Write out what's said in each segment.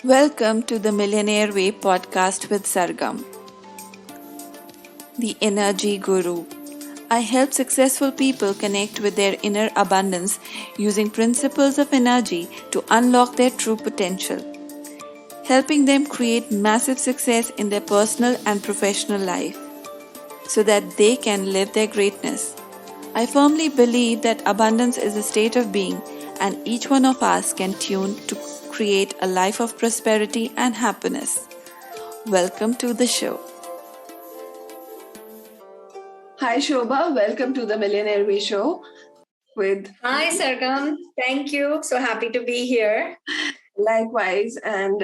Welcome to the Millionaire Way podcast with Sargam, the Energy Guru. I help successful people connect with their inner abundance using principles of energy to unlock their true potential, helping them create massive success in their personal and professional life so that they can live their greatness. I firmly believe that abundance is a state of being, and each one of us can tune to create a life of prosperity and happiness. Welcome to the show. Hi Shobha, welcome to the Millionaire Way show with Hi Sargam, thank you. So happy to be here. Likewise, and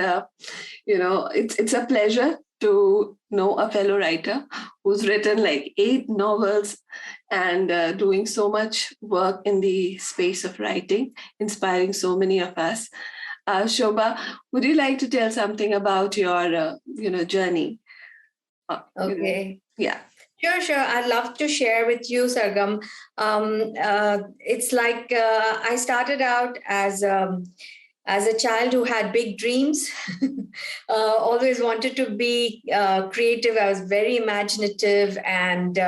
it's a pleasure to know a fellow writer who's written like 8 novels and doing so much work in the space of writing, inspiring so many of us. Shobha, would you like to tell something about your journey? Okay. Yeah. Sure. I'd love to share with you, Sargam. It's like I started out as a child who had big dreams. Always wanted to be creative. I was very imaginative, and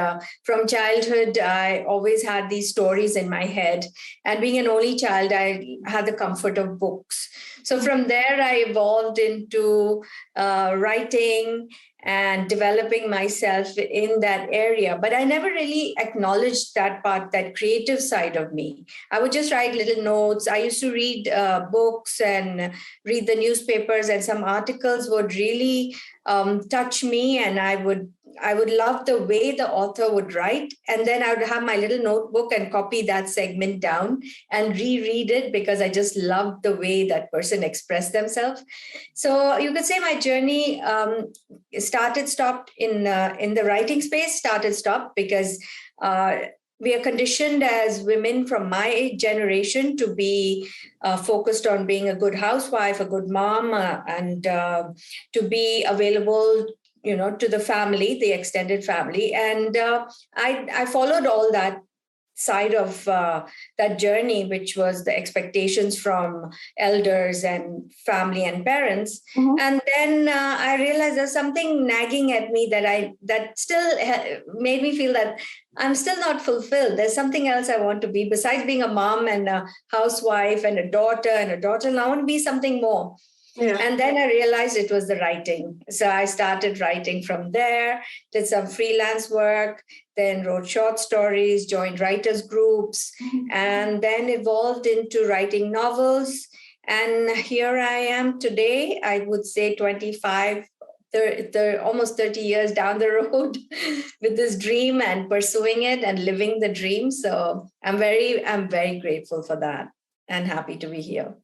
from childhood, I always had these stories in my head. And being an only child, I had the comfort of books. So from there, I evolved into writing and developing myself in that area. But I never really acknowledged that part, that creative side of me. I would just write little notes. I used to read books and read the newspapers, and some articles would really touch me, and I would love the way the author would write. And then I would have my little notebook and copy that segment down and reread it because I just loved the way that person expressed themselves. So you could say my journey stopped in the writing space, stopped because we are conditioned as women from my generation to be focused on being a good housewife, a good mom, and to be available, to the family, the extended family. And I followed all that side of that journey, which was the expectations from elders and family and parents. Mm-hmm. And then I realized there's something nagging at me that still made me feel that I'm still not fulfilled. There's something else I want to be besides being a mom and a housewife and a daughter and a daughter. I want to be something more. Yeah. And then I realized it was the writing. So I started writing from there, did some freelance work, then wrote short stories, joined writers groups, and then evolved into writing novels. And here I am today, I would say 25, 30, almost 30 years down the road with this dream and pursuing it and living the dream. So I'm very grateful for that and happy to be here.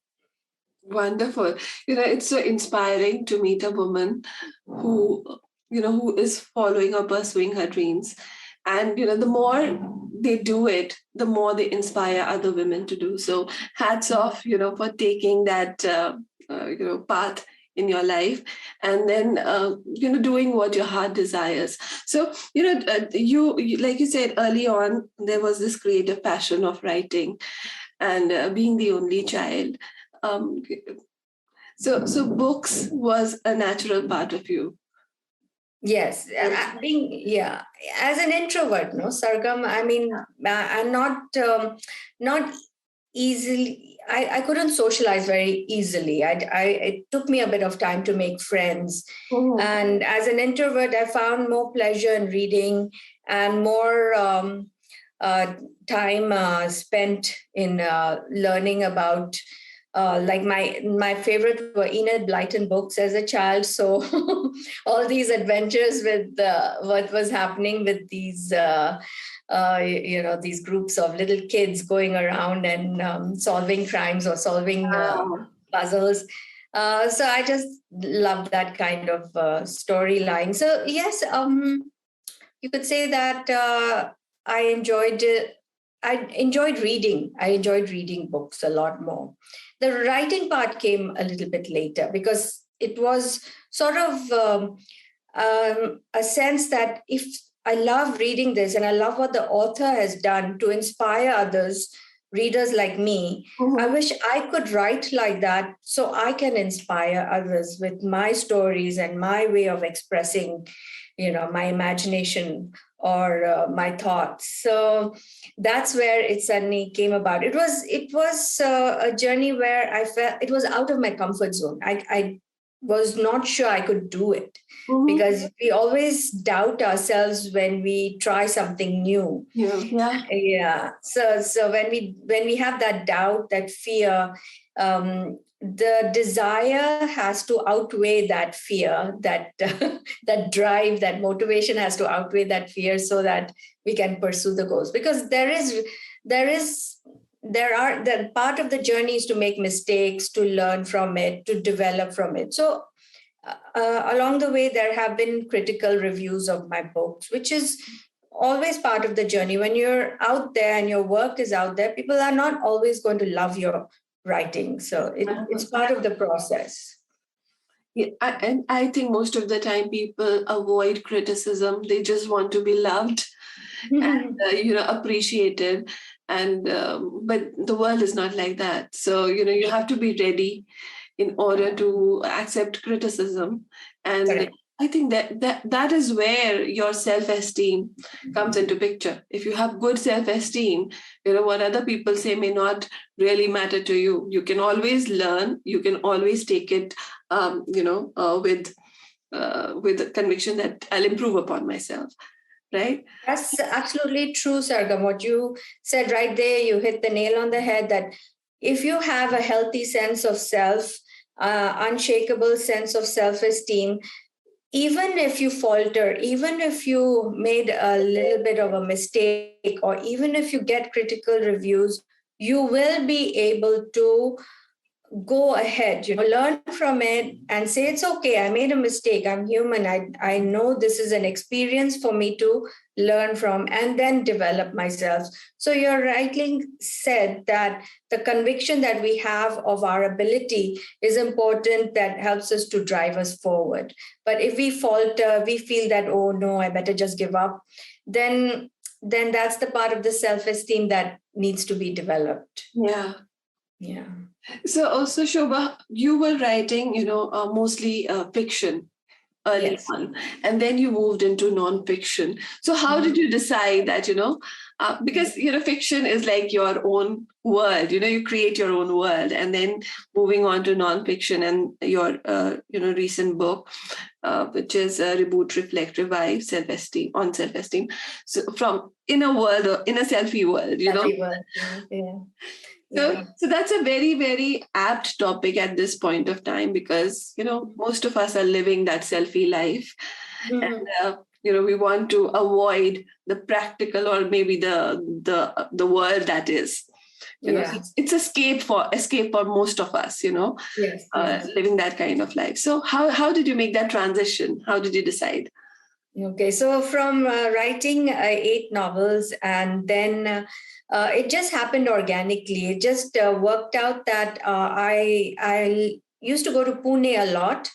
Wonderful. It's so inspiring to meet a woman who is following or pursuing her dreams. And, the more they do it, the more they inspire other women to do. So hats off, for taking that, path in your life and then, doing what your heart desires. So, you, like you said early on, there was this creative passion of writing and being the only child. So books was a natural part of you. Yes, as an introvert, no, Sargam. I mean, I'm not easily. I couldn't socialize very easily. It took me a bit of time to make friends, and as an introvert, I found more pleasure in reading and more time spent in learning about. Like my favorite were Enid Blyton books as a child. So all these adventures with what was happening with these, these groups of little kids going around and solving crimes or solving puzzles. So I just love that kind of storyline. So yes, you could say that I enjoyed it. I enjoyed reading books a lot more. The writing part came a little bit later because it was sort of a sense that if I love reading this and I love what the author has done to inspire others readers like me, I wish I could write like that so I can inspire others with my stories and my way of expressing, my imagination or my thoughts. So that's where it suddenly came about. It was a journey where I felt it was out of my comfort zone. I was not sure I could do it because we always doubt ourselves when we try something new. Yeah. So when we have that doubt, that fear, the desire has to outweigh that fear, that that drive, that motivation has to outweigh that fear so that we can pursue the goals. Because the part of the journey is to make mistakes, to learn from it, to develop from it. So along the way, there have been critical reviews of my books, which is always part of the journey. When you're out there and your work is out there, people are not always going to love your writing. So it's part of the process. Yeah, and I think most of the time people avoid criticism. They just want to be loved and appreciated. And but the world is not like that. So you have to be ready in order to accept criticism. And Correct. I think that is where your self-esteem comes into picture. If you have good self-esteem, what other people say may not really matter to you. You can always learn. You can always take it, with the conviction that I'll improve upon myself. Right? That's absolutely true, Sargam. What you said right there, you hit the nail on the head that if you have a healthy sense of self, unshakable sense of self-esteem, even if you falter, even if you made a little bit of a mistake, or even if you get critical reviews, you will be able to go ahead, learn from it and say, it's okay, I made a mistake, I'm human, I know this is an experience for me to learn from and then develop myself. So you're rightly said that the conviction that we have of our ability is important, that helps us to drive us forward. But if we falter, we feel that, oh no, I better just give up, then that's the part of the self-esteem that needs to be developed. Yeah. So also, Shobha, you were writing, mostly fiction early on, and then you moved into non-fiction. So how did you decide that, because, fiction is like your own world, you create your own world, and then moving on to non-fiction and your, recent book, which is Reboot, Reflect, Revive Self-Esteem on Self-Esteem. So from in a world, or in a selfie world, Selfie world. So that's a very, very apt topic at this point of time because, most of us are living that selfie life. And, we want to avoid the practical or maybe the world that is. So it's escape for most of us, living that kind of life. So how did you make that transition? How did you decide? Okay, so from writing 8 novels, and then it just happened organically. It just worked out that I used to go to Pune a lot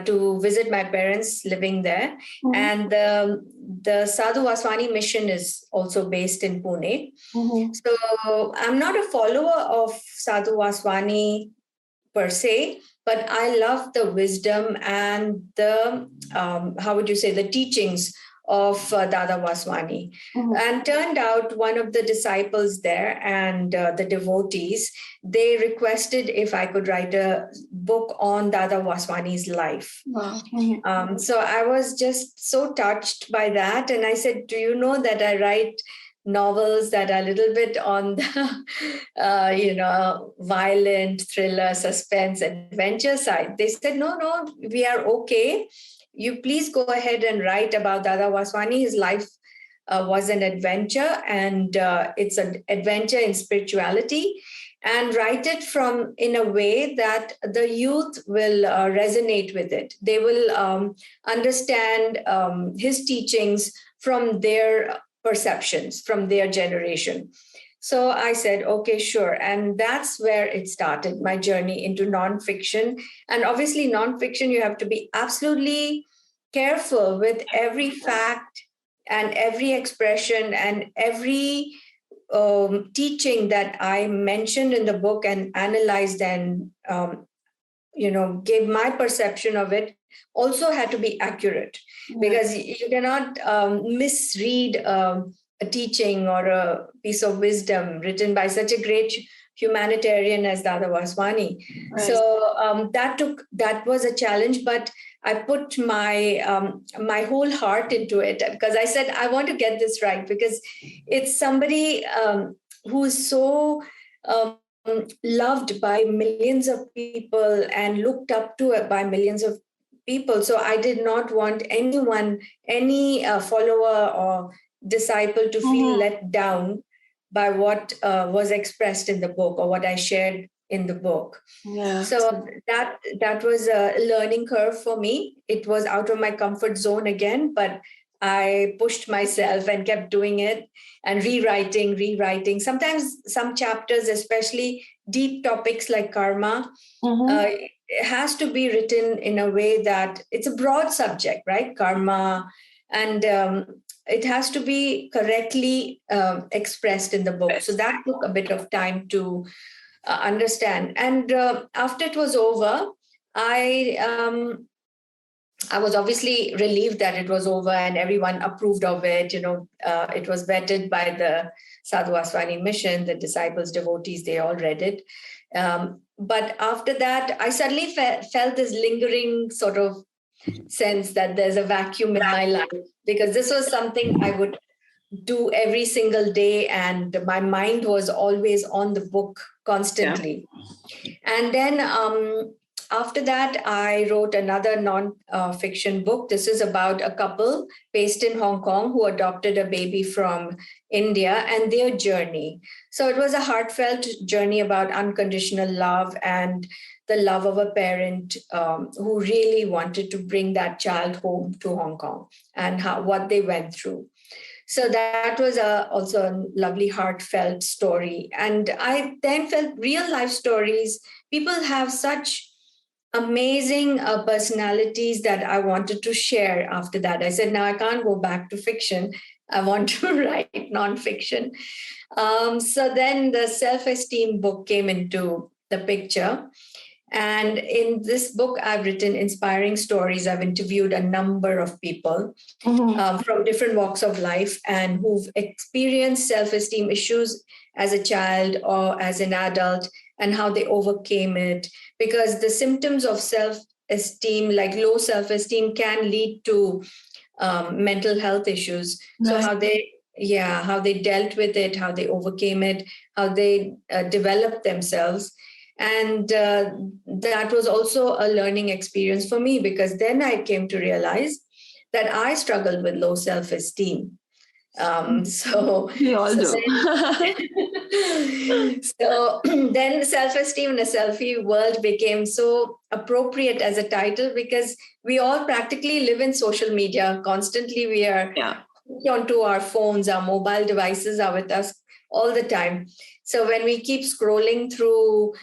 to visit my parents living there, and the Sadhu Vaswani mission is also based in Pune. So I'm not a follower of Sadhu Vaswani per se, but I love the wisdom and the, how would you say, the teachings of Dada Vaswani. And turned out one of the disciples there and the devotees, they requested if I could write a book on Dada Vaswani's life. Wow. So I was just so touched by that. And I said, do you know that I write novels that are a little bit on the, violent, thriller, suspense, adventure side? They said, no, we are okay. You please go ahead and write about Dada Vaswani. His life was an adventure, and it's an adventure in spirituality. And write it in a way that the youth will resonate with it. They will understand his teachings from their perceptions, from their generation. So I said, okay, sure. And that's where it started, my journey into nonfiction. And obviously, nonfiction, you have to be absolutely careful with every fact and every expression and every teaching that I mentioned in the book and analyzed and gave my perception of it also had to be accurate, because you cannot misread a teaching or a piece of wisdom written by such a great humanitarian as Dada Vaswani. Right. So that was a challenge, but I put my whole heart into it, because I said I want to get this right, because it's somebody who is so loved by millions of people and looked up to by millions of people. So I did not want any follower or disciple to feel let down by what was expressed in the book or what I shared in the book. Yeah. So that was a learning curve for me. It was out of my comfort zone again, but I pushed myself and kept doing it and rewriting. Sometimes some chapters, especially deep topics like karma, it has to be written in a way that it's a broad subject, right? Karma. And it has to be correctly expressed in the book. So that took a bit of time to understand. And after it was over, I was obviously relieved that it was over and everyone approved of it. It was vetted by the Sadhu Aswani mission, the disciples, devotees, they all read it. But after that, I suddenly felt this lingering sort of sense that there's a vacuum in my life, because this was something I would do every single day, and my mind was always on the book constantly. And then after that, I wrote another non-fiction book. This is about a couple based in Hong Kong who adopted a baby from India and their journey. So it was a heartfelt journey about unconditional love and the love of a parent who really wanted to bring that child home to Hong Kong, and what they went through. So that was also a lovely, heartfelt story. And I then felt real life stories. People have such amazing personalities that I wanted to share after that. I said, now I can't go back to fiction. I want to write nonfiction. So then the self-esteem book came into the picture. And in this book, I've written inspiring stories. I've interviewed a number of people from different walks of life and who've experienced self-esteem issues as a child or as an adult, and how they overcame it. Because the symptoms of self-esteem, like low self-esteem, can lead to mental health issues. So how they dealt with it, how they overcame it, how they developed themselves. And that was also a learning experience for me, because then I came to realize that I struggled with low self-esteem. So we all do. So then self-esteem in a selfie world became so appropriate as a title, because we all practically live in social media constantly. We are onto our phones, our mobile devices are with us all the time. So when we keep scrolling through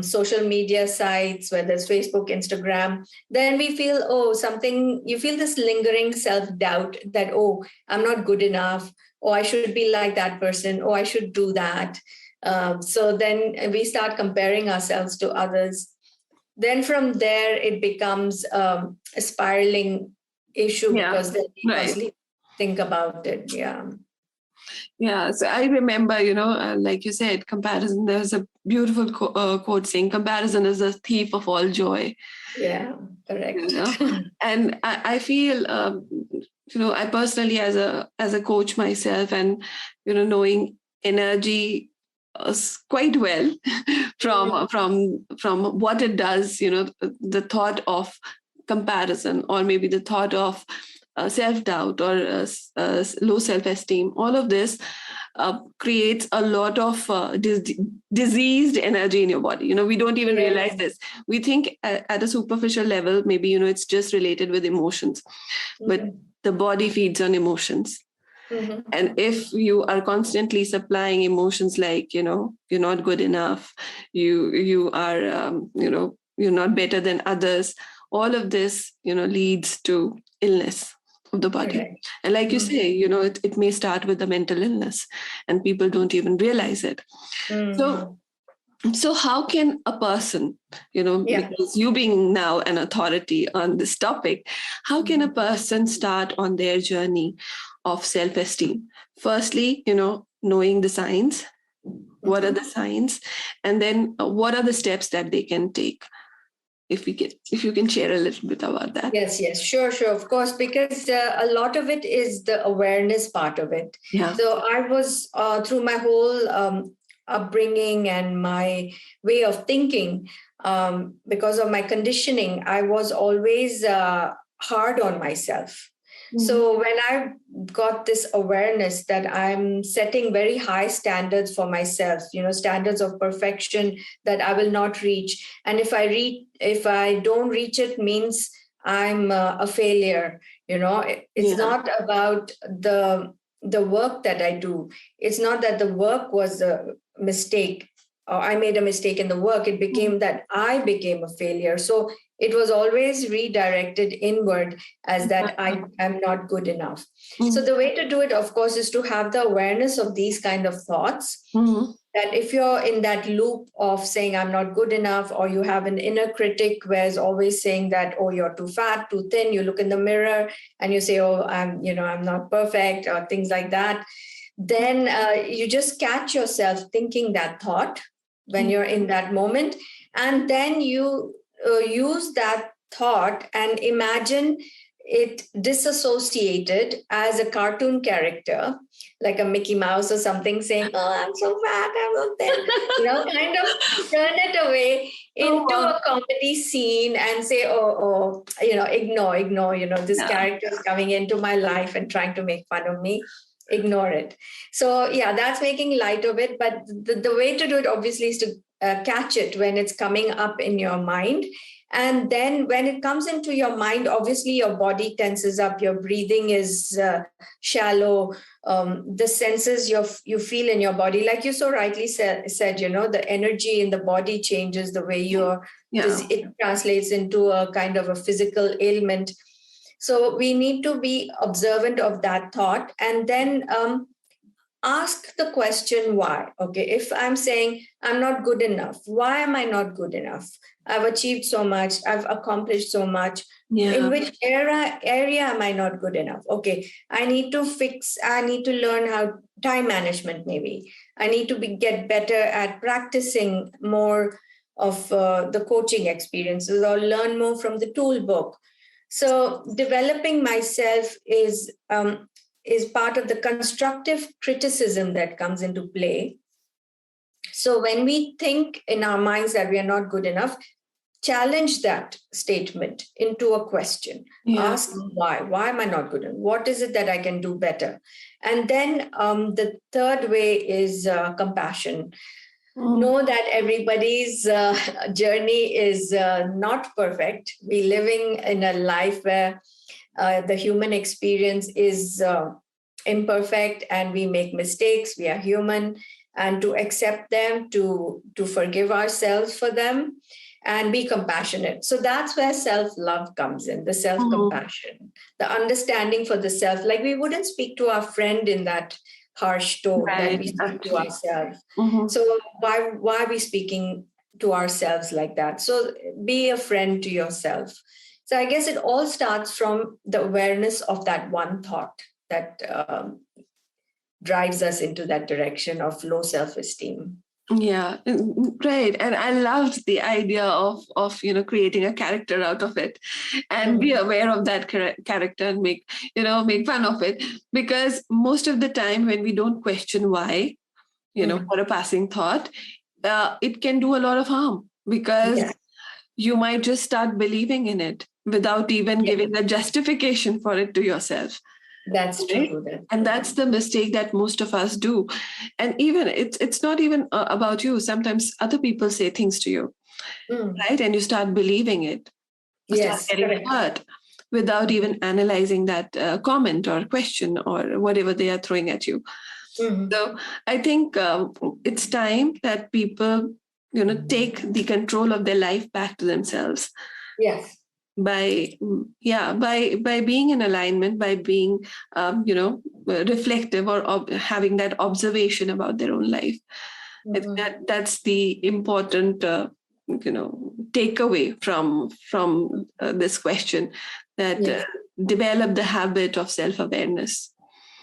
social media sites, whether it's Facebook, Instagram, then we feel, you feel this lingering self-doubt that, I'm not good enough, I should be like that person, I should do that. So then we start comparing ourselves to others. Then from there, it becomes a spiraling issue, because then we constantly think about it. Yeah, so I remember, like you said, comparison. There's a beautiful quote saying, comparison is the thief of all joy. Yeah, correct. And I feel, I personally, as a coach myself, and, knowing energy quite well from what it does, the thought of comparison, or maybe the thought of self-doubt or low self-esteem, all of this creates a lot of diseased energy in your body. We don't even realize this. We think at a superficial level, maybe, it's just related with emotions, but the body feeds on emotions. And if you are constantly supplying emotions like, you're not good enough, you are, you're not better than others, all of this, leads to illness of the body. Correct. And like you say, it may start with a mental illness and people don't even realize it. So how can a person, because you being now an authority on this topic, how can a person start on their journey of self-esteem? Firstly, knowing the signs. What are the signs? And then what are the steps that they can take? If you can share a little bit about that. Yes, sure, of course, because a lot of it is the awareness part of it. Yeah. So I was through my whole upbringing and my way of thinking, because of my conditioning, I was always hard on myself. So when I got this awareness that I'm setting very high standards for myself, standards of perfection that I will not reach, and if I don't reach it, means I'm a failure. It's not about the work that I do. It's not that the work was a mistake or I made a mistake in the work. It became that I became a failure. So it was always redirected inward as that I am not good enough. So the way to do it, of course, is to have the awareness of these kind of thoughts. That if you're in that loop of saying I'm not good enough, or you have an inner critic where is always saying that, oh, you're too fat, too thin, you look in the mirror and you say, oh, I'm not perfect, or things like that, then you just catch yourself thinking that thought when you're in that moment. And then you use that thought and imagine it disassociated as a cartoon character, like a Mickey Mouse or something, saying, oh, I'm so fat, I'm so thin, kind of turn it away into a comedy scene and say, ignore, this character is coming into my life and trying to make fun of me. Ignore it. So that's making light of it. But the way to do it obviously is to catch it when it's coming up in your mind. And then when it comes into your mind, obviously your body tenses up, your breathing is shallow, the senses you feel in your body, like you so rightly said, the energy in the body changes, the way it translates into a kind of a physical ailment. So we need to be observant of that thought and then ask the question why. Okay, if I'm saying I'm not good enough, why am I not good enough? I've achieved so much, I've accomplished so much. In which area am I not good enough? Okay, I need to learn how time management, maybe. I need to get better at practicing more of the coaching experiences, or learn more from the tool book. So developing myself is part of the constructive criticism that comes into play. So when we think in our minds that we are not good enough, challenge that statement into a question. Ask why. Why am I not good enough? What is it that I can do better? And then the third way is compassion. Know that everybody's journey is not perfect. We're living in a life where the human experience is imperfect and we make mistakes. We are human, and to accept them, to forgive ourselves for them, and be compassionate. So that's where self-love comes in, the self-compassion, the understanding for the self. Like we wouldn't speak to our friend in that harsh tone that we speak to ourselves. So why are we speaking to ourselves like that? So be a friend to yourself. So I guess it all starts from the awareness of that one thought that drives us into that direction of low self-esteem. Yeah, right. And I loved the idea of creating a character out of it, and be aware of that character and make fun of it. Because most of the time when we don't question why, for a passing thought, it can do a lot of harm, because you might just start believing in it without even giving a justification for it to yourself. That's true. And that's the mistake that most of us do. And even it's not even about you. Sometimes other people say things to you, right? And you start believing it. You start getting hurt without even analyzing that comment or question or whatever they are throwing at you. So I think it's time that people, take the control of their life back to themselves. Yes. by being in alignment, by being reflective, or having that observation about their own life. I think that's the important takeaway from this question, that Yes. develop the habit of self-awareness.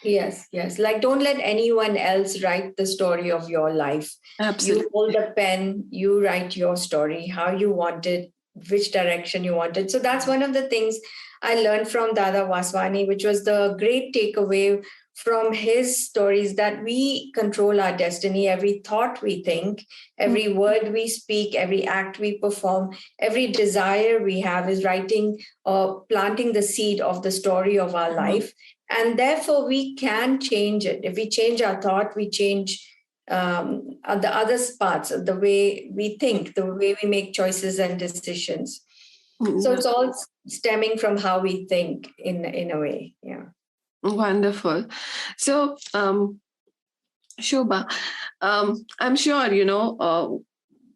Yes, yes. Like, don't let anyone else write the story of your life. You Absolutely. hold the pen, you write your story, how you want it, which direction you want it. So that's one of the things I learned from Dada Vaswani, which was the great takeaway from his stories, that we control our destiny. Every thought we think, every word we speak, every act we perform, every desire we have is writing or planting the seed of the story of our life. And therefore, we can change it. If we change our thought, we change the other parts of the way we think, the way we make choices and decisions. So it's all stemming from how we think in a way. Yeah. Wonderful. So, Shobha, I'm sure,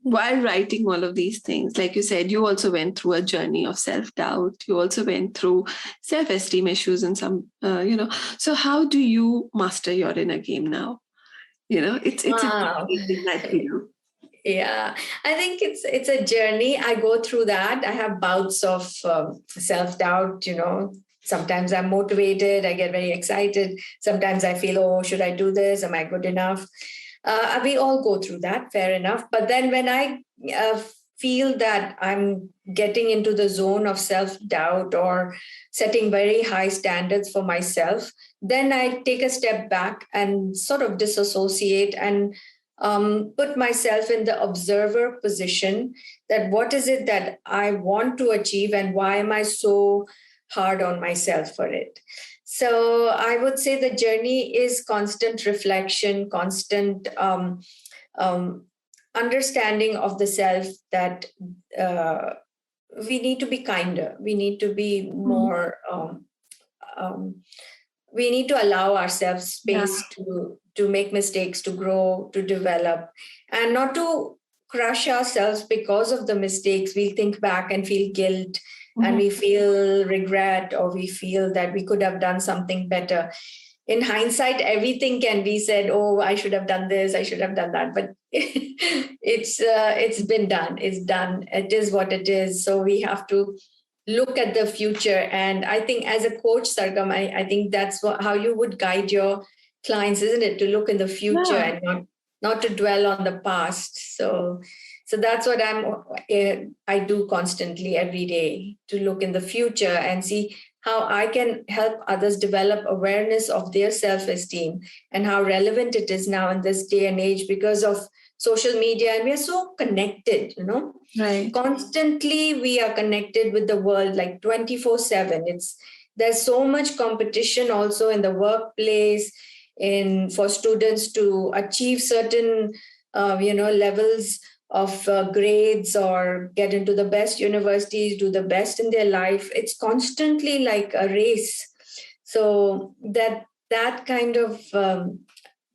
while writing all of these things, like you said, you also went through a journey of self-doubt. You also went through self-esteem issues and so how do you master your inner game now? It's Wow. amazing that you Yeah, I think it's a journey. I go through that. I have bouts of self-doubt. Sometimes I'm motivated. I get very excited. Sometimes I feel, oh, should I do this? Am I good enough? We all go through that. Fair enough. But then when I feel that I'm getting into the zone of self-doubt or setting very high standards for myself, then I take a step back and sort of disassociate and put myself in the observer position, that what is it that I want to achieve and why am I so hard on myself for it? So I would say the journey is constant reflection, constant understanding of the self, that we need to be kinder. We need to be more, we need to allow ourselves space to make mistakes, to grow, to develop, and not to crush ourselves because of the mistakes. We think back and feel guilt, and we feel regret, or we feel that we could have done something better. In hindsight, everything can be said, oh, I should have done this, I should have done that, but it's been done, it's done, it is what it is. So we have to look at the future. And I think as a coach, Sargam, I think that's how you would guide your clients, isn't it? To look in the future and not to dwell on the past. So that's what I do constantly every day, to look in the future and see how I can help others develop awareness of their self-esteem, and how relevant it is now in this day and age because of social media. And we are so connected, right. Constantly we are connected with the world, like 24/7. There's so much competition also in the workplace, for students to achieve certain levels of grades, or get into the best universities, do the best in their life. It's constantly like a race. So that kind of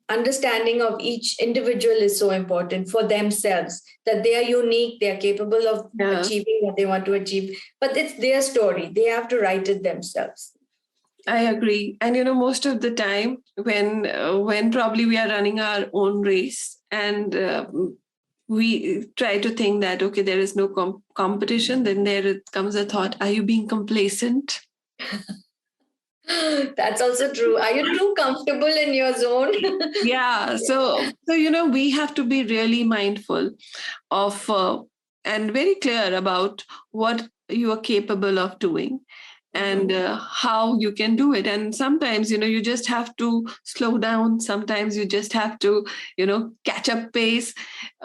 understanding of each individual is so important for themselves, that they are unique, they are capable of achieving what they want to achieve, but it's their story. They have to write it themselves. I agree. And most of the time when probably we are running our own race, and we try to think that, okay, there is no competition, then there comes a thought, are you being complacent? That's also true. Are you too comfortable in your zone? Yeah. So we have to be really mindful of and very clear about what you are capable of doing, and how you can do it. And sometimes you just have to slow down, sometimes you just have to catch up pace,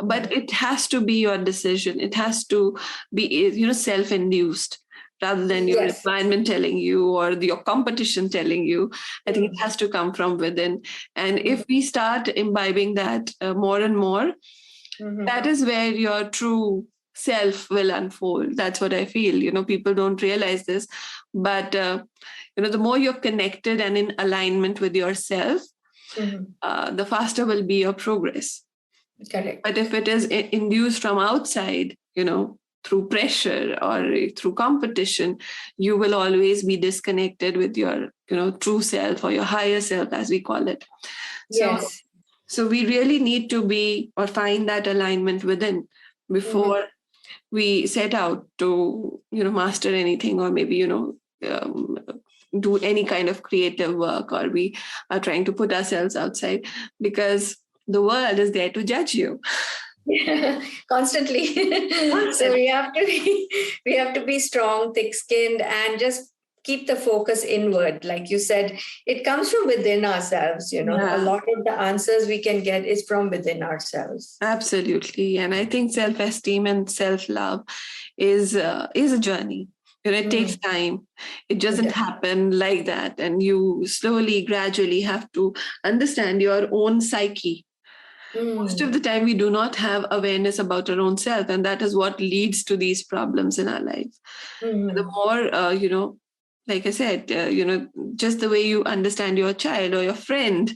but it has to be your decision. It has to be self-induced, rather than your environment telling you, or your competition telling you. I think it has to come from within. And if we start imbibing that more and more, that is where your true self will unfold. That's what I feel. People don't realize this, but the more you're connected and in alignment with yourself, the faster will be your progress. Correct. But if it is induced from outside, through pressure or through competition, you will always be disconnected with your, true self or your higher self, as we call it. Yes. So we really need to be or find that alignment within before we set out to, master anything, or maybe, do any kind of creative work, or we are trying to put ourselves outside, because the world is there to judge you. Constantly. So we have to be strong, thick-skinned, and just keep the focus inward. Like you said, it comes from within ourselves. Yeah. A lot of the answers we can get is from within ourselves. Absolutely. And I think self-esteem and self-love is a journey. It takes time. It doesn't happen like that. And you slowly, gradually have to understand your own psyche. Most of the time, we do not have awareness about our own self. And that is what leads to these problems in our life. The more, like I said, just the way you understand your child or your friend,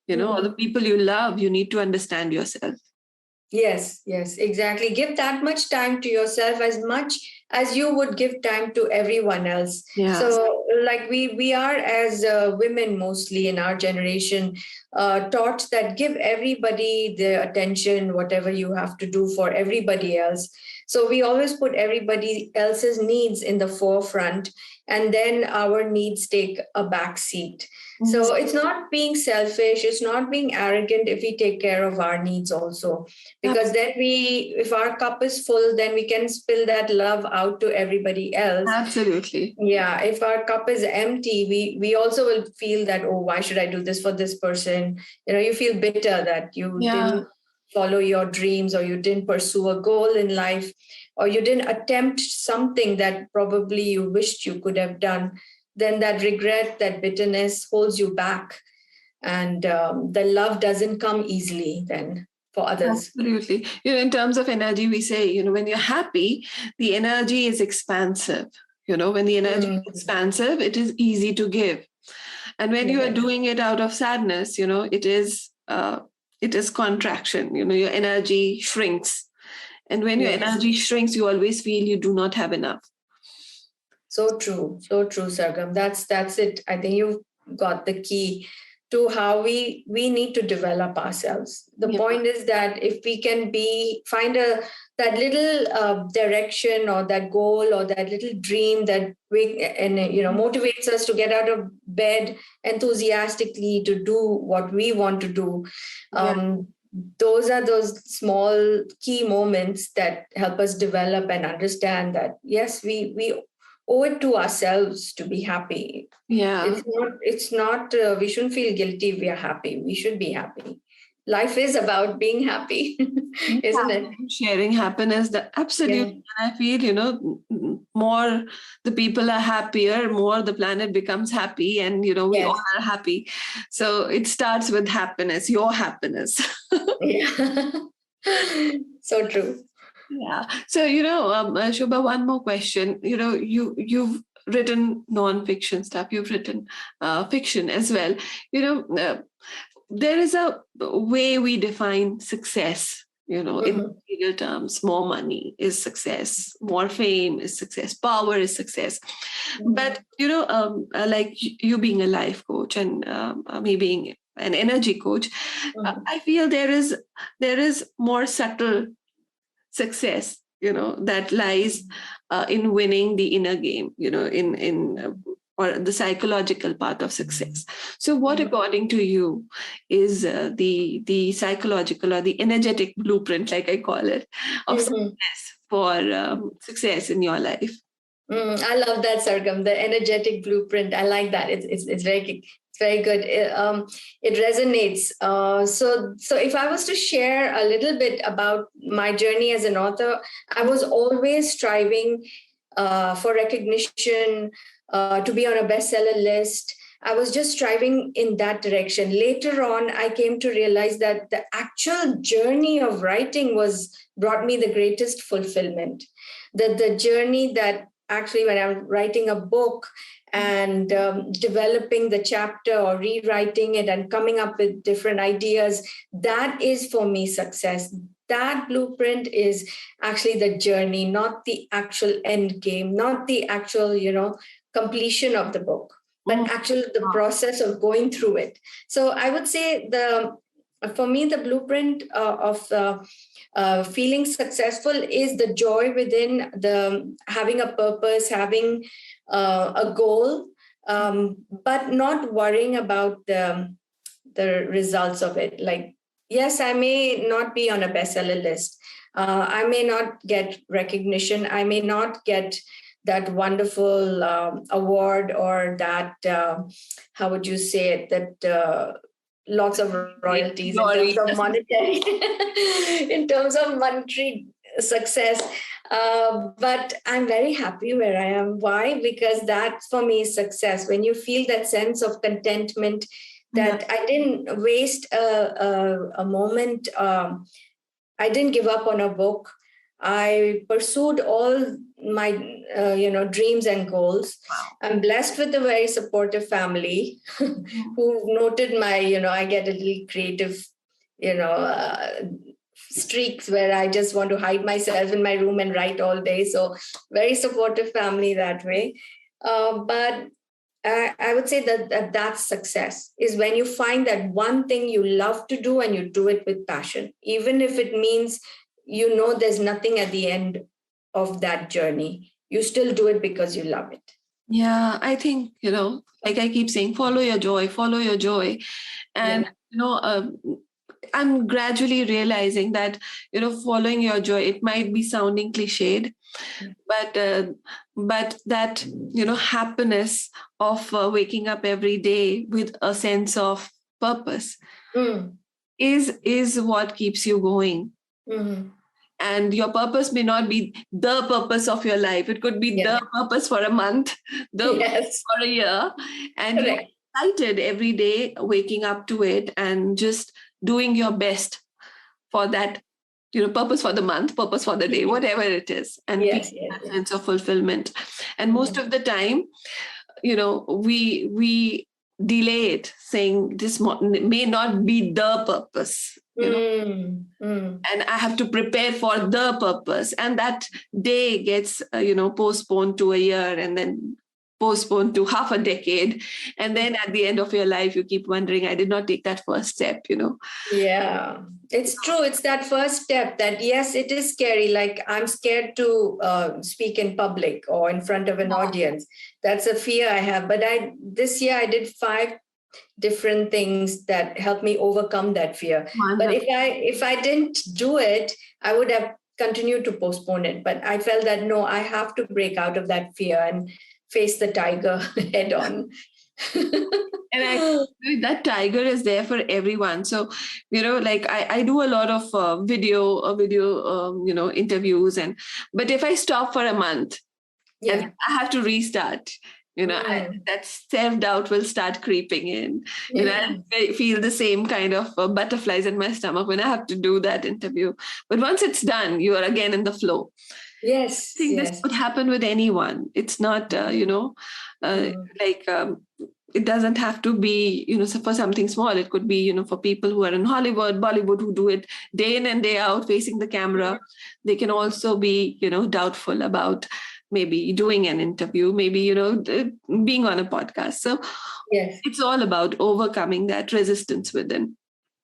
or the people you love, you need to understand yourself. Yes, exactly. Give that much time to yourself, as much as you would give time to everyone else. Yeah. So like we are, as women mostly in our generation, taught that give everybody the attention, whatever you have to do for everybody else. So we always put everybody else's needs in the forefront, and then our needs take a back seat. So it's not being selfish, it's not being arrogant if we take care of our needs also. Because then if our cup is full, then we can spill that love out to everybody else. Absolutely. Yeah. If our cup is empty, we also will feel that, oh, why should I do this for this person? You feel bitter that you didn't follow your dreams, or you didn't pursue a goal in life, or you didn't attempt something that probably you wished you could have done. Then that regret, that bitterness holds you back. And the love doesn't come easily then for others. Absolutely. In terms of energy, we say, when you're happy, the energy is expansive. When the energy is expansive, it is easy to give. And when you are doing it out of sadness, it is contraction. Your energy shrinks. And when your energy shrinks, you always feel you do not have enough. So true, Sargam. That's it. I think you've got the key to how we need to develop ourselves. The point is that if we can find that little direction, or that goal, or that little dream that motivates us to get out of bed enthusiastically to do what we want to do. Those are those small key moments that help us develop and understand that, yes, we owe it to ourselves to be happy. It's not we shouldn't feel guilty if we are happy. We should be happy. Life is about being happy, isn't it? Sharing happiness, absolutely. I feel, more the people are happier, more the planet becomes happy, and we all are happy. So it starts with happiness, your happiness. So true. Yeah. So, Shobha, one more question. You've written non-fiction stuff. You've written fiction as well. There is a way we define success, in material terms. More money is success. More fame is success. Power is success. But, like you being a life coach, and me being an energy coach, I feel there is more subtle success, that lies in winning the inner game, or the psychological part of success. So what, according to you, is the psychological or the energetic blueprint, like I call it, of success for success in your life? I love that, Sargam, the energetic blueprint. I like that. It's very good. It resonates. So if I was to share a little bit about my journey as an author, I was always striving for recognition, to be on a bestseller list. I was just striving in that direction. Later on, I came to realize that the actual journey of writing brought me the greatest fulfillment. The journey that actually, when I'm writing a book and developing the chapter or rewriting it and coming up with different ideas, that is for me success. that blueprint is actually the journey, not the actual end game, not the actual, completion of the book, but actually the process of going through it. So I would say for me, the blueprint of feeling successful is the joy within the having a purpose, having a goal, but not worrying about the results of it. Like, yes, I may not be on a bestseller list. I may not get recognition. I may not get that wonderful award or that, how would you say it, that lots of royalties in terms of monetary, in terms of monetary success. But I'm very happy where I am. Why? Because that for me is success. When you feel that sense of contentment, that I didn't waste a moment. I didn't give up on a book. I pursued all my, dreams and goals. Wow. I'm blessed with a very supportive family who noted my, I get a little creative, streaks where I just want to hide myself in my room and write all day. So very supportive family that way. But I would say that's success, is when you find that one thing you love to do and you do it with passion, even if it means, there's nothing at the end of that journey. You still do it because you love it. Yeah, I think, like I keep saying, follow your joy, follow your joy. And, I'm gradually realizing that, following your joy, it might be sounding cliched, but that, happiness of waking up every day with a sense of purpose is what keeps you going. Mm-hmm. And your purpose may not be the purpose of your life. It could be the purpose for a month, the purpose for a year. And you're excited every day, waking up to it and just doing your best for that, purpose for the month, purpose for the day, whatever it is. And that sense of fulfillment. And most of the time, we delay it, saying this may not be the purpose. And I have to prepare for the purpose, and that day gets postponed to a year, and then postponed to half a decade, and then at the end of your life you keep wondering, I did not take that first step. Yeah, it's true. It's that first step that, yes, it is scary. Like, I'm scared to speak in public or in front of an audience. That's a fear I have. But this year I did 5 different things that helped me overcome that fear. But if I didn't do it, I would have continued to postpone it. But I felt that, no, I have to break out of that fear and face the tiger head on. And that tiger is there for everyone. So, like I do a lot of video interviews, but if I stop for a month and I have to restart, that self-doubt will start creeping in. I feel the same kind of butterflies in my stomach when I have to do that interview. But once it's done, you are again in the flow. Yes. I think this could happen with anyone. It's not, it doesn't have to be, for something small. It could be, for people who are in Hollywood, Bollywood, who do it day in and day out facing the camera. They can also be, doubtful about maybe doing an interview, maybe, being on a podcast. So it's all about overcoming that resistance within.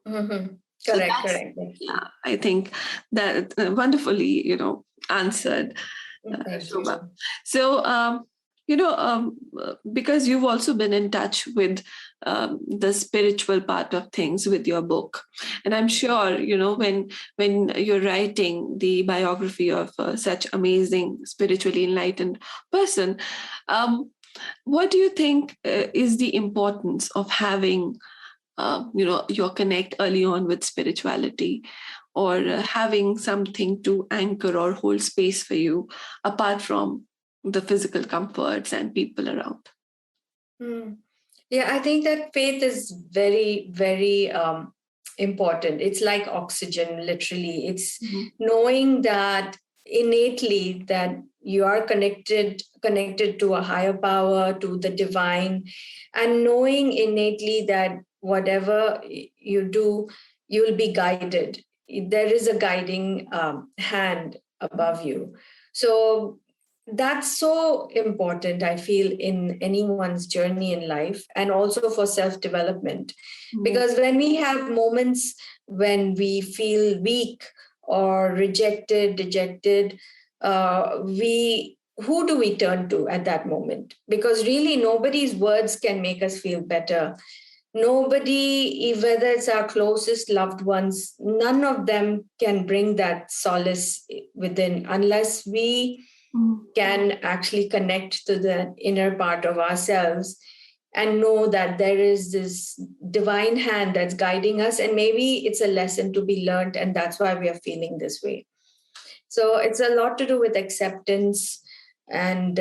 Mm-hmm. So correct. Yeah, I think that wonderfully, answered, Shobha. So, because you've also been in touch with the spiritual part of things with your book, and I'm sure when you're writing the biography of such amazing spiritually enlightened person, what do you think is the importance of having your connect early on with spirituality, or having something to anchor or hold space for you apart from the physical comforts and people around? Yeah, I think that faith is very, very important. It's like oxygen, literally. It's knowing that innately that you are connected to a higher power, to the divine, and knowing innately that whatever you do, you'll be guided. there is a guiding hand above you. So that's so important, I feel, in anyone's journey in life, and also for self-development. Because when we have moments when we feel weak or rejected, dejected, we who do we turn to at that moment? Because really nobody's words can make us feel better. Nobody, whether it's our closest loved ones, none of them can bring that solace within unless we can actually connect to the inner part of ourselves and know that there is this divine hand that's guiding us. And maybe it's a lesson to be learned, and that's why we are feeling this way. So it's a lot to do with acceptance, and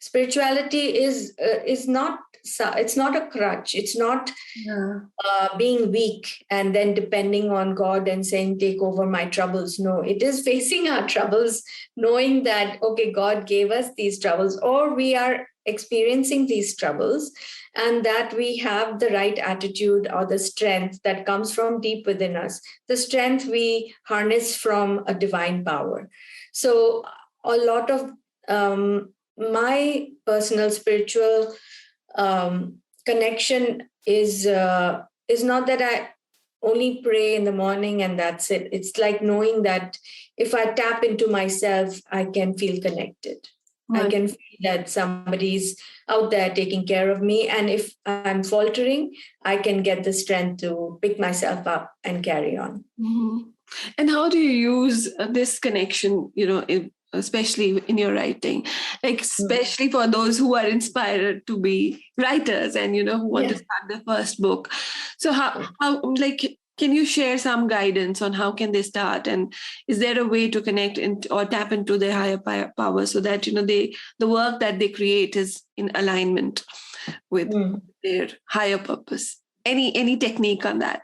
spirituality is not, it's not a crutch. It's not being weak and then depending on God and saying, take over my troubles. No, it is facing our troubles, knowing that, okay, God gave us these troubles, or we are experiencing these troubles, and that we have the right attitude or the strength that comes from deep within us. The strength we harness from a divine power. So a lot of my personal spiritual connection is not that I only pray in the morning and that's it. It's like knowing that if I tap into myself, I can feel connected. Right. I can feel that somebody's out there taking care of me. And if I'm faltering, I can get the strength to pick myself up and carry on. Mm-hmm. And how do you use this connection, especially in your writing, like especially for those who are inspired to be writers and, who want to start their first book? So how can you share some guidance on how can they start, and is there a way to connect or tap into their higher power so that the work that they create is in alignment with their higher purpose? Any technique on that?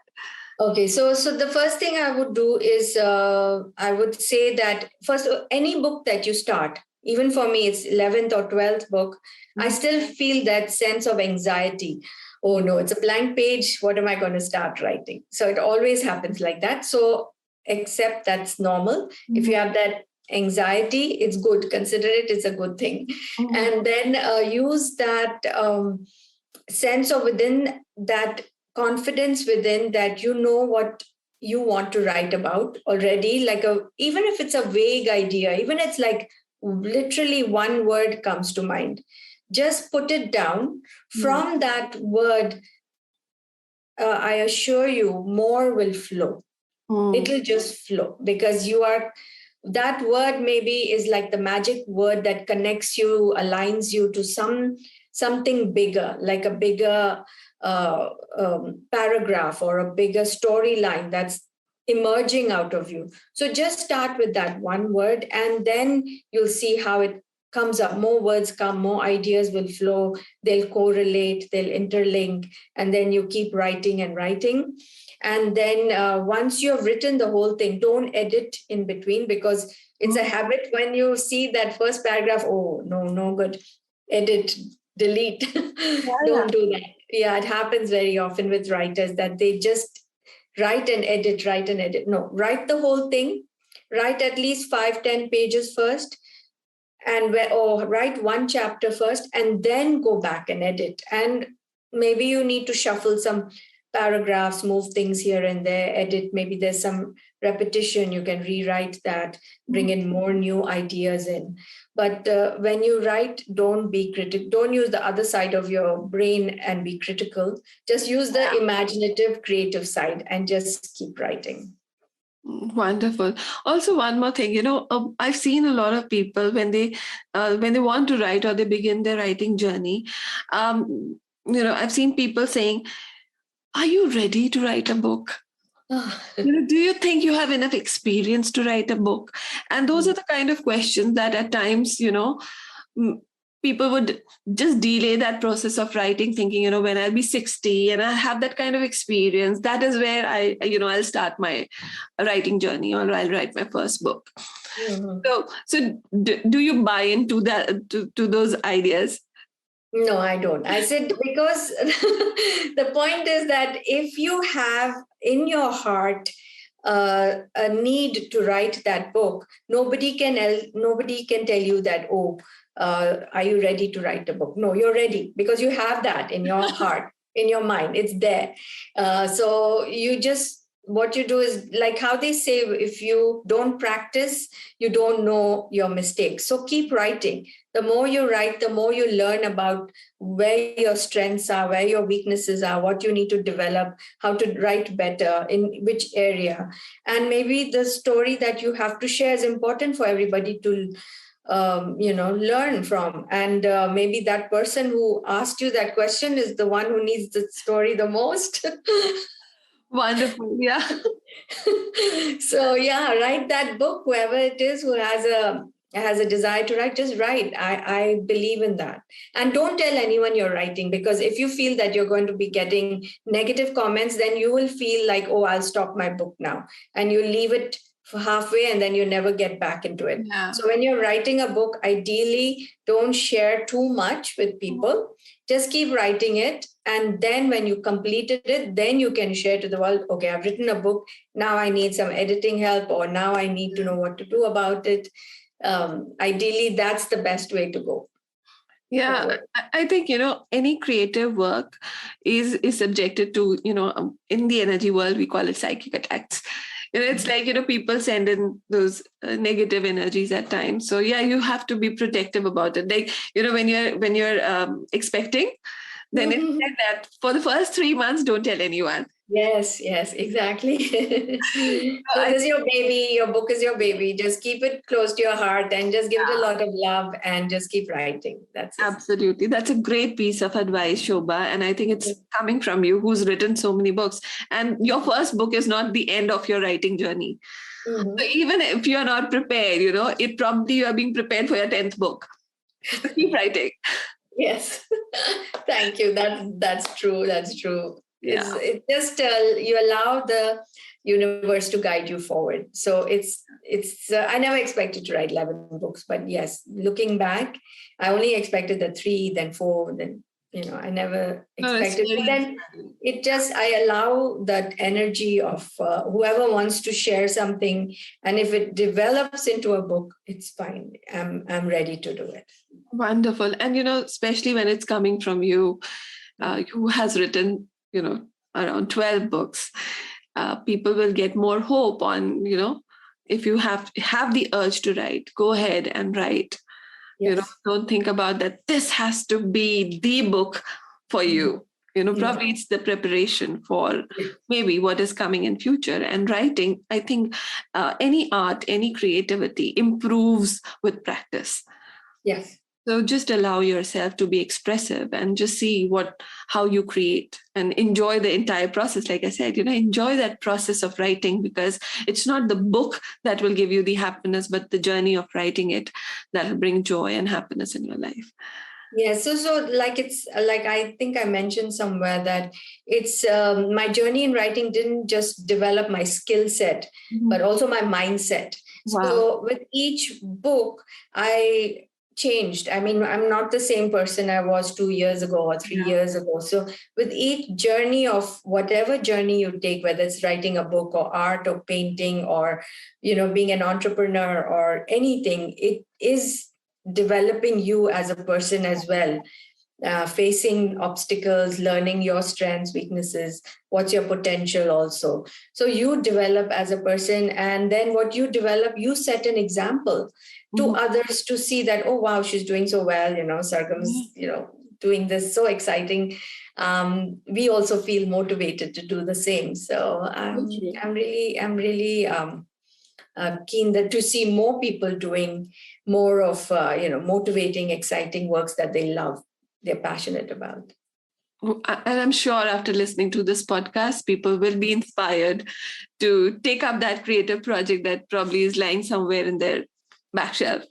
Okay, so the first thing I would do is I would say that first, any book that you start, even for me, it's 11th or 12th book, I still feel that sense of anxiety. Oh no, it's a blank page. What am I going to start writing? So it always happens like that. So accept that's normal. If you have that anxiety, it's good. Consider it's a good thing. And then use that sense of within, that confidence within, that you know what you want to write about already. Even if it's a vague idea, even it's like literally one word comes to mind, just put it down. From that word, I assure you, more will flow. It will just flow, because that word maybe is like the magic word that connects you, aligns you to something bigger, like a bigger paragraph or a bigger storyline that's emerging out of you. So just start with that one word, and then you'll see how it comes up. More words come, more ideas will flow, they'll correlate, they'll interlink, and then you keep writing and writing. And then once you have written the whole thing, don't edit in between, because it's a habit when you see that first paragraph, oh, no good, edit, delete. Don't do that. Yeah, it happens very often with writers that they just write and edit. No, write the whole thing, write at least 5-10 pages first, and write one chapter first, and then go back and edit. And maybe you need to shuffle some paragraphs, move things here and there, edit. Maybe there's some repetition, you can rewrite that, bring in more new ideas in. But when you write, don't be critical. Don't use the other side of your brain and be critical. Just use the imaginative, creative side and just keep writing. Wonderful. Also, one more thing, I've seen a lot of people when they want to write or they begin their writing journey, I've seen people saying, are you ready to write a book? Do you think you have enough experience to write a book? And those are the kind of questions that at times, people would just delay that process of writing, thinking, when I'll be 60 and I have that kind of experience, that is where I'll start my writing journey, or I'll write my first book. So do you buy into that, to those ideas? No, I don't. I said, because the point is that if you have in your heart a need to write that book, nobody can tell you that, oh, are you ready to write a book? No, you're ready because you have that in your heart, in your mind. It's there. So you just, what you do is like how they say, if you don't practice, you don't know your mistakes. So keep writing. The more you write, the more you learn about where your strengths are, where your weaknesses are, what you need to develop, how to write better, in which area. And maybe the story that you have to share is important for everybody to learn from. And maybe that person who asked you that question is the one who needs the story the most. Wonderful. Yeah. So yeah, write that book. Whoever it is who has a desire to write, just write. I believe in that. And don't tell anyone you're writing, because if you feel that you're going to be getting negative comments, then you will feel like, oh, I'll stop my book now, and you leave it for halfway and then you never get back into it. Yeah. So when you're writing a book, ideally don't share too much with people. Just keep writing it. And then when you completed it, then you can share to the world, okay, I've written a book. Now I need some editing help, or now I need to know what to do about it. Ideally, that's the best way to go. Yeah, I think, any creative work is subjected to, in the energy world, we call it psychic attacks. It's like, people send in those negative energies at times. So yeah, you have to be protective about it. Like, when you're expecting, then it's like that for the first 3 months, don't tell anyone. Yes, exactly. So this is your baby, your book is your baby. Just keep it close to your heart and just give it a lot of love and just keep writing. That's it. Absolutely. That's a great piece of advice, Shobha. And I think it's coming from you, who's written so many books. And your first book is not the end of your writing journey. So even if you're not prepared, it probably you are being prepared for your 10th book. So keep writing. Yes. Thank you. That's true. That's true. Yeah. It's just you allow the universe to guide you forward. So it's I never expected to write 11 books, but yes, looking back, I only expected the 3, then 4, then I never expected. But then I allow that energy of whoever wants to share something, and if it develops into a book, it's fine. I'm ready to do it. Wonderful. And especially when it's coming from you, who has written around 12 books, people will get more hope on, if you have the urge to write, go ahead and write. Yes. Don't think about that. This has to be the book for you. Probably it's the preparation for maybe what is coming in future. And writing, I think any art, any creativity improves with practice. Yes. So just allow yourself to be expressive and just see how you create and enjoy the entire process. Like I said, enjoy that process of writing, because it's not the book that will give you the happiness, but the journey of writing it that will bring joy and happiness in your life. Yeah. So like it's like I think I mentioned somewhere that it's my journey in writing didn't just develop my skill set, but also my mindset. Wow. So with each book, I changed. I mean, I'm not the same person I was 2 years ago or 3 years ago. So with each journey of whatever journey you take, whether it's writing a book or art or painting or, being an entrepreneur or anything, it is developing you as a person as well. Facing obstacles, learning your strengths, weaknesses, what's your potential also. So you develop as a person, and then what you develop, you set an example to others to see that, oh, wow, she's doing so well, Sargam's, doing this, so exciting. We also feel motivated to do the same. So I'm really keen to see more people doing more of, motivating, exciting works that they love, they're passionate about. And I'm sure after listening to this podcast, people will be inspired to take up that creative project that probably is lying somewhere in their back shelf.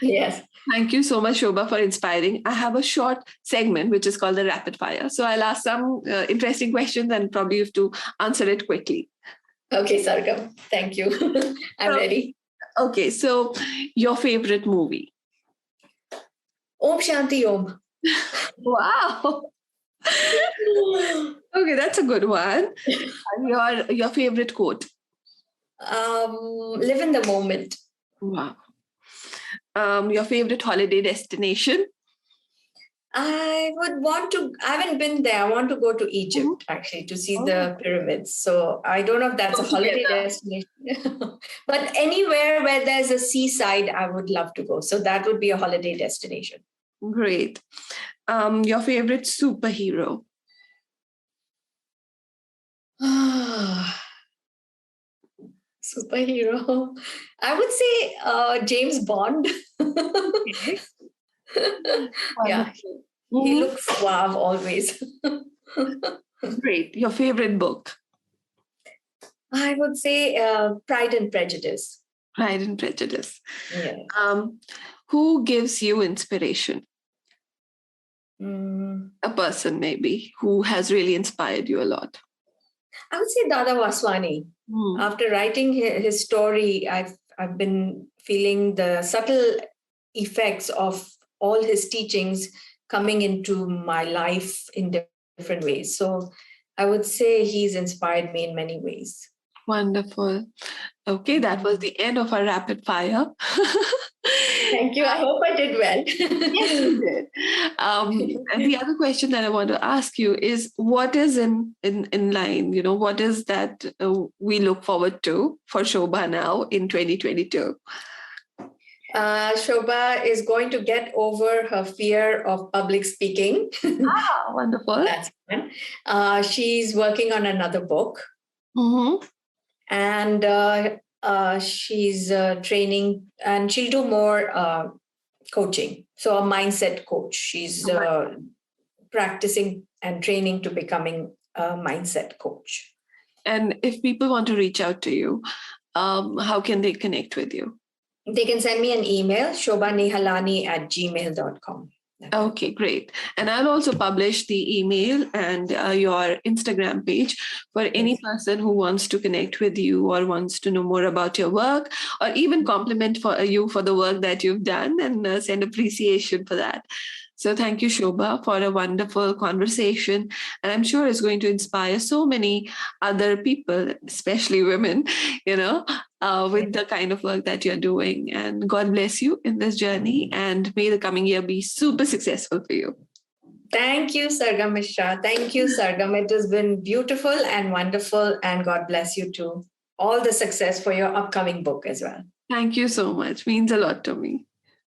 Yes. Thank you so much, Shobha, for inspiring. I have a short segment, which is called the rapid fire. So I'll ask some interesting questions and probably you have to answer it quickly. Okay, Sargam. Thank you. I'm ready. Okay, so your favorite movie? Om Shanti Om. Wow. Okay, that's a good one. Your favorite quote? Live in the moment. Wow. Your favorite holiday destination? I haven't been there. I want to go to Egypt actually to see the pyramids. So I don't know if that's a holiday destination, but anywhere where there's a seaside, I would love to go. So that would be a holiday destination. Great. Your favorite superhero? Superhero. I would say James Bond. Okay. Yeah, he looks suave always. Great. Your favorite book? I would say Pride and Prejudice. Pride and Prejudice. Yeah. Who gives you inspiration? Mm, A person maybe who has really inspired you a lot. I would say Dada Vaswani. After writing his story, I've been feeling the subtle effects of all his teachings coming into my life in different ways. So I would say he's inspired me in many ways. Wonderful. Okay, that was the end of our rapid fire. Thank you. I hope I did well. Yes, you did. And the other question that I want to ask you is, what is in line? What is that we look forward to for Shobha now in 2022? Shobha is going to get over her fear of public speaking. Wonderful. That's fun. She's working on another book. And she's training, and she'll do more coaching. So a mindset coach. She's practicing and training to becoming a mindset coach. And if people want to reach out to you, how can they connect with you? They can send me an email, shobhanihalani@gmail.com. Okay, great. And I'll also publish the email and your Instagram page for any person who wants to connect with you or wants to know more about your work, or even compliment you for the work that you've done and send appreciation for that. So thank you, Shobha, for a wonderful conversation. And I'm sure it's going to inspire so many other people, especially women, with the kind of work that you're doing. And God bless you in this journey. And may the coming year be super successful for you. Thank you, Sargam Mishra. Thank you, Sargam. It has been beautiful and wonderful. And God bless you too. All the success for your upcoming book as well. Thank you so much. Means a lot to me.